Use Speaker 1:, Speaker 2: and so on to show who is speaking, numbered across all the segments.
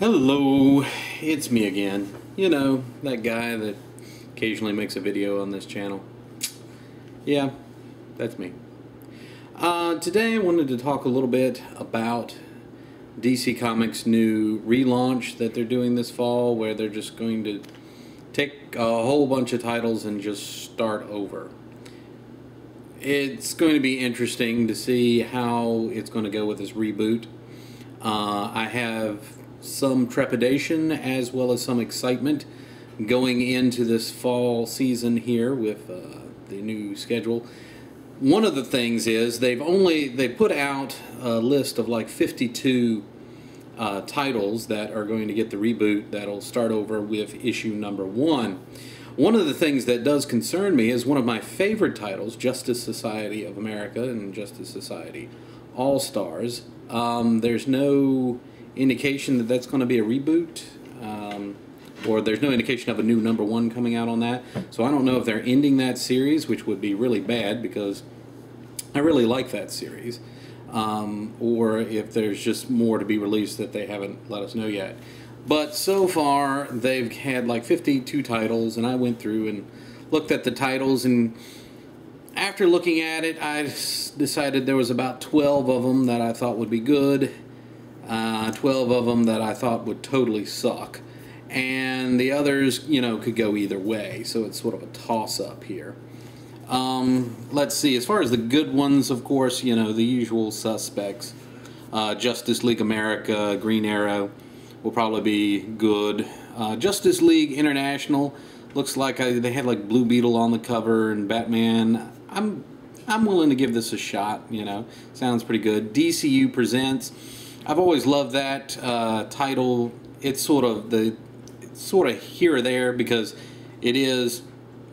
Speaker 1: Hello, it's me again. You know, that guy that occasionally makes a video on this channel. Yeah, that's me. Today I wanted to talk a little bit about DC Comics' new relaunch that they're doing this fall, where they're just going to take a whole bunch of titles and just start over. It's going to be interesting to see how it's going to go with this reboot. I have some trepidation as well as some excitement going into this fall season here with the new schedule. One of the things is they put out a list of like 52 titles that are going to get the reboot that'll start over with issue number 1. One of the things that does concern me is one of my favorite titles, Justice Society of America and Justice Society All-Stars. There's no indication that that's going to be a reboot, or there's no indication of a new number 1 coming out on that. So I don't know if they're ending that series, which would be really bad because I really like that series, or if there's just more to be released that they haven't let us know yet. But so far they've had like 52 titles, and I went through and looked at the titles, and after looking at it, I decided there was about 12 of them that I thought would be good, 12 of them that I thought would totally suck, and the others, you know, could go either way, so it's sort of a toss-up here. Let's see, as far as the good ones, of course, you know, the usual suspects. Justice League America, Green Arrow will probably be good. Justice League International looks like they had like Blue Beetle on the cover and Batman. I'm willing to give this a shot, you know. Sounds pretty good. DCU Presents. I've always loved that title. It's sort of here or there because it is,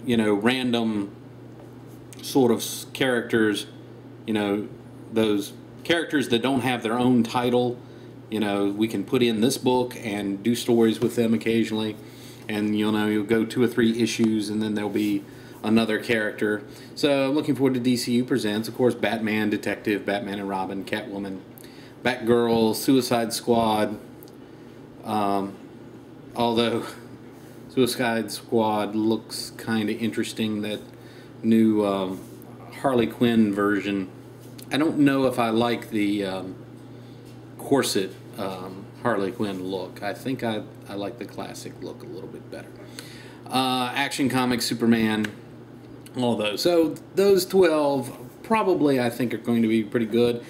Speaker 1: you know, random sort of characters, you know, those characters that don't have their own title. You know, we can put in this book and do stories with them occasionally, and you know, you'll go 2 or 3 issues and then there'll be another character. So I'm looking forward to DCU Presents. Of course, Batman, Detective, Batman and Robin, Catwoman, Batgirl, Suicide Squad. Although Suicide Squad looks kind of interesting, that new Harley Quinn version. I don't know if I like the corset Harley Quinn look. I think I like the classic look a little bit better. Action Comics, Superman, all those. So those 12 probably I think are going to be pretty good.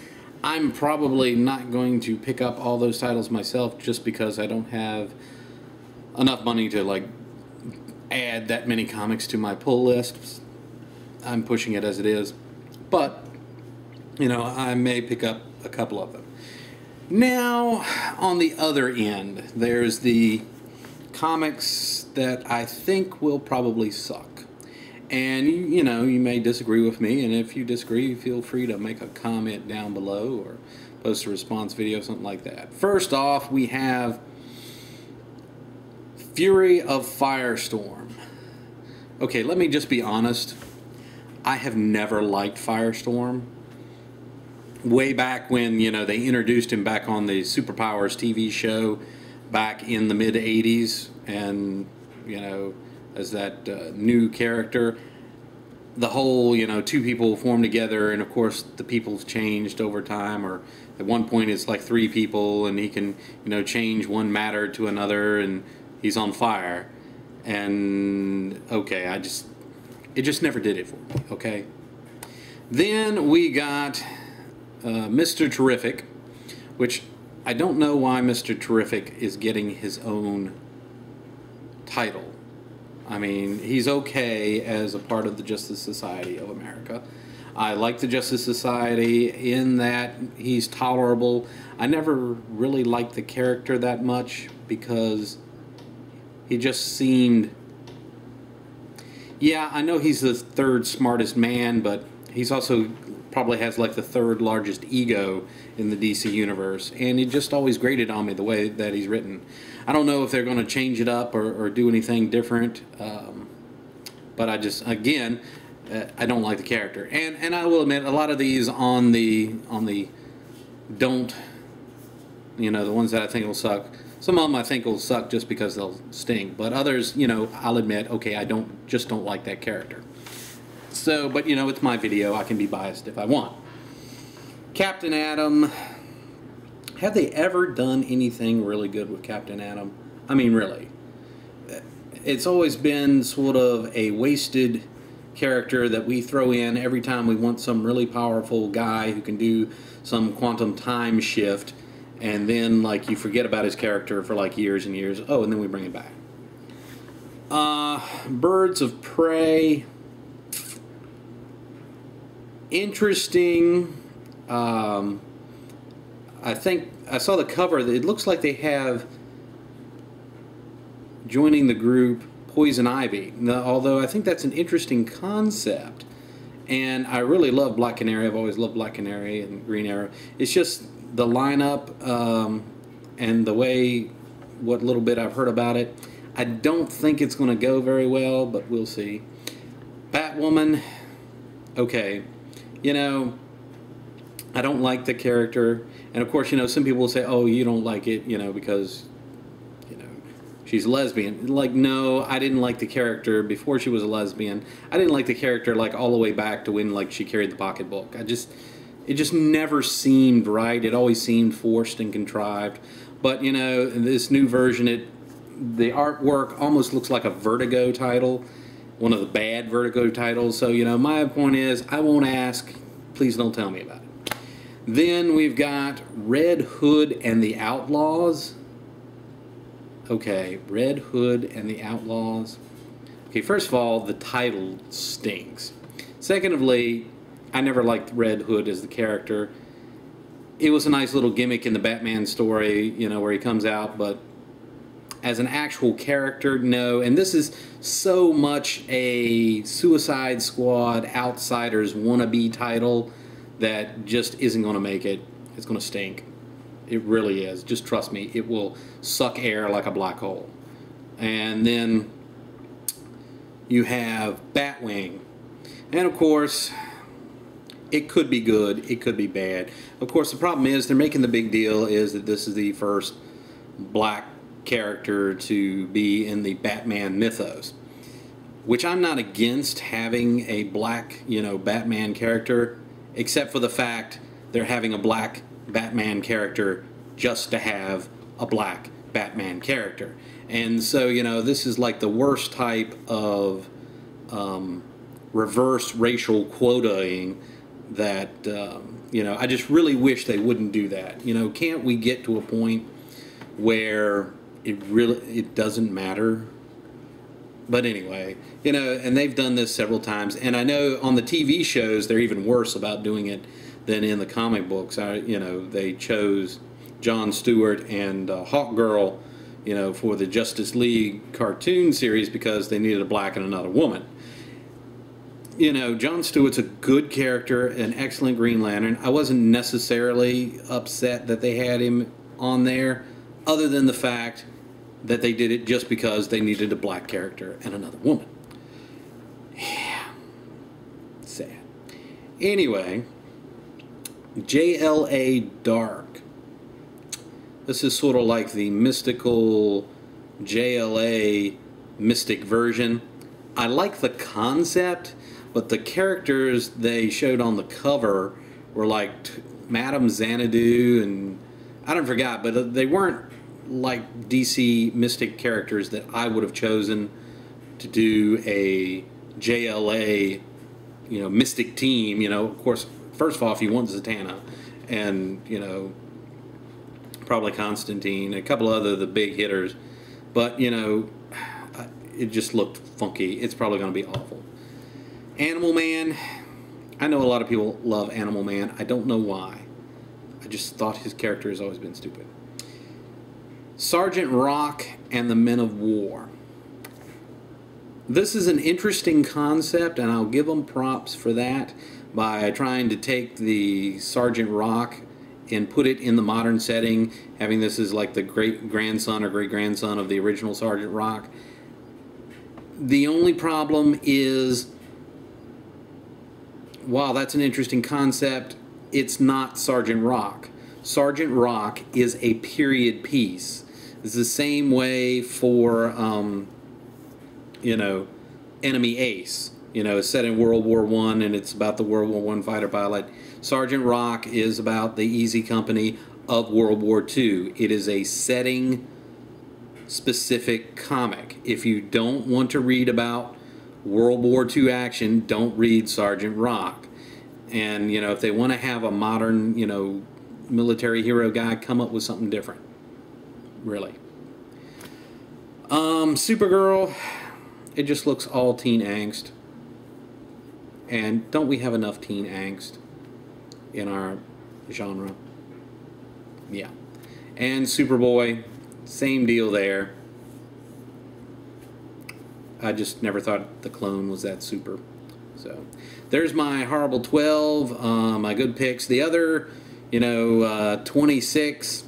Speaker 1: I'm probably not going to pick up all those titles myself just because I don't have enough money to like add that many comics to my pull list. I'm pushing it as it is, but you know, I may pick up a couple of them. Now, on the other end, there's the comics that I think will probably suck. And, you know, you may disagree with me, and if you disagree, feel free to make a comment down below or post a response video, something like that. First off, we have Fury of Firestorm. Okay, let me just be honest. I have never liked Firestorm. Way back when, you know, they introduced him back on the Superpowers TV show back in the mid-'80s, and, you know, as that new character, the whole, you know, 2 people form together, and of course the people's changed over time, or at one point it's like 3 people, and he can, you know, change one matter to another, and he's on fire. And okay, it just never did it for me, okay? Then we got Mr. Terrific, which I don't know why Mr. Terrific is getting his own title. I mean, he's okay as a part of the Justice Society of America. I like the Justice Society in that he's tolerable. I never really liked the character that much because he just seemed... Yeah, I know he's the 3rd smartest man, but he's also probably has like the 3rd largest ego in the DC universe, and it just always grated on me the way that he's written. I don't know if they're going to change it up or do anything different, but I just, again, I don't like the character. And I will admit, a lot of these on the don't, you know, the ones that I think will suck, Some of them I think will suck just because they'll stink, but others, you know, I'll admit, okay, I don't like that character. So, but you know, it's my video, I can be biased if I want. Captain Atom. Have they ever done anything really good with Captain Atom? I mean, really. It's always been sort of a wasted character that we throw in every time we want some really powerful guy who can do some quantum time shift, and then like you forget about his character for like years and years. Oh, and then we bring it back. Birds of Prey. Interesting. I think I saw the cover. It looks like they have joining the group Poison Ivy. Now, although I think that's an interesting concept, and I really love Black Canary. I've always loved Black Canary and Green Arrow. It's just the lineup and the way, what little bit I've heard about it, I don't think it's going to go very well, but we'll see. Batwoman. Okay, you know, I don't like the character, and of course, you know, some people will say, oh, you don't like it, you know, because, you know, she's lesbian. Like, no, I didn't like the character before she was a lesbian. I didn't like the character, like, all the way back to when, like, she carried the pocketbook. It just never seemed right. It always seemed forced and contrived. But, you know, in this new version, the artwork almost looks like a Vertigo title, one of the bad Vertigo titles. So, you know, my point is, I won't ask. Please don't tell me about it. Then we've got Red Hood and the Outlaws. Okay, Red Hood and the Outlaws. Okay, first of all, the title stinks. Secondly, I never liked Red Hood as the character. It was a nice little gimmick in the Batman story, you know, where he comes out, but as an actual character, no. And this is so much a Suicide Squad Outsiders wannabe title that just isn't going to make it. It's going to stink. It really is. Just trust me. It will suck air like a black hole. And then you have Batwing. And of course, it could be good. It could be bad. Of course, the problem is they're making the big deal is that this is the first black character to be in the Batman mythos, which I'm not against having a black, you know, Batman character, except for the fact they're having a black Batman character just to have a black Batman character. And so, you know, this is like the worst type of reverse racial quotaing that, you know, I just really wish they wouldn't do that. You know, can't we get to a point where it doesn't matter? But anyway, you know, and they've done this several times, and I know on the TV shows they're even worse about doing it than in the comic books. You know, they chose Jon Stewart and Hawkgirl, you know, for the Justice League cartoon series because they needed a black and another woman. You know, Jon Stewart's a good character, an excellent Green Lantern. I wasn't necessarily upset that they had him on there, other than the fact that they did it just because they needed a black character and another woman. Yeah. Sad. Anyway, JLA Dark. This is sort of like the mystical JLA mystic version. I like the concept, but the characters they showed on the cover were like Madame Xanadu and I don't forget, but they weren't like DC mystic characters that I would have chosen to do a JLA, you know, mystic team. You know, of course, first of all, if you want Zatanna and, you know, probably Constantine, a couple other the big hitters, but, you know, it just looked funky. It's probably going to be awful. Animal Man. I know a lot of people love Animal Man. I don't know why. I just thought his character has always been stupid. Sergeant Rock and the Men of War. This is an interesting concept, and I'll give them props for that by trying to take the Sergeant Rock and put it in the modern setting, having this as like the great-grandson or great-grandson of the original Sergeant Rock. The only problem is, while that's an interesting concept, it's not Sergeant Rock. Sergeant Rock is a period piece. It's the same way for, you know, Enemy Ace. You know, it's set in World War I, and it's about the World War I fighter pilot. Sergeant Rock is about the Easy Company of World War II. It is a setting-specific comic. If you don't want to read about World War II action, don't read Sergeant Rock. And, you know, if they want to have a modern, you know, military hero guy, come up with something different. Really. Supergirl, it just looks all teen angst. And don't we have enough teen angst in our genre? Yeah. And Superboy, same deal there. I just never thought the clone was that super. So there's my horrible 12, my good picks. The other, you know, 26,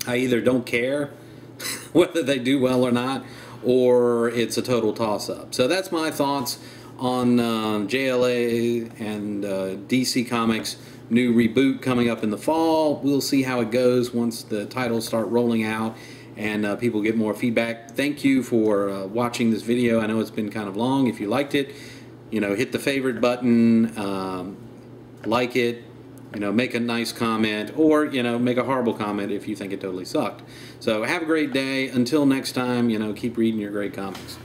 Speaker 1: I either don't care whether they do well or not, or it's a total toss-up. So that's my thoughts on JLA and DC Comics' new reboot coming up in the fall. We'll see how it goes once the titles start rolling out and people get more feedback. Thank you for watching this video. I know it's been kind of long. If you liked it, you know, hit the favorite button, like it, you know, make a nice comment, or, you know, make a horrible comment if you think it totally sucked. So have a great day. Until next time, you know, keep reading your great comics.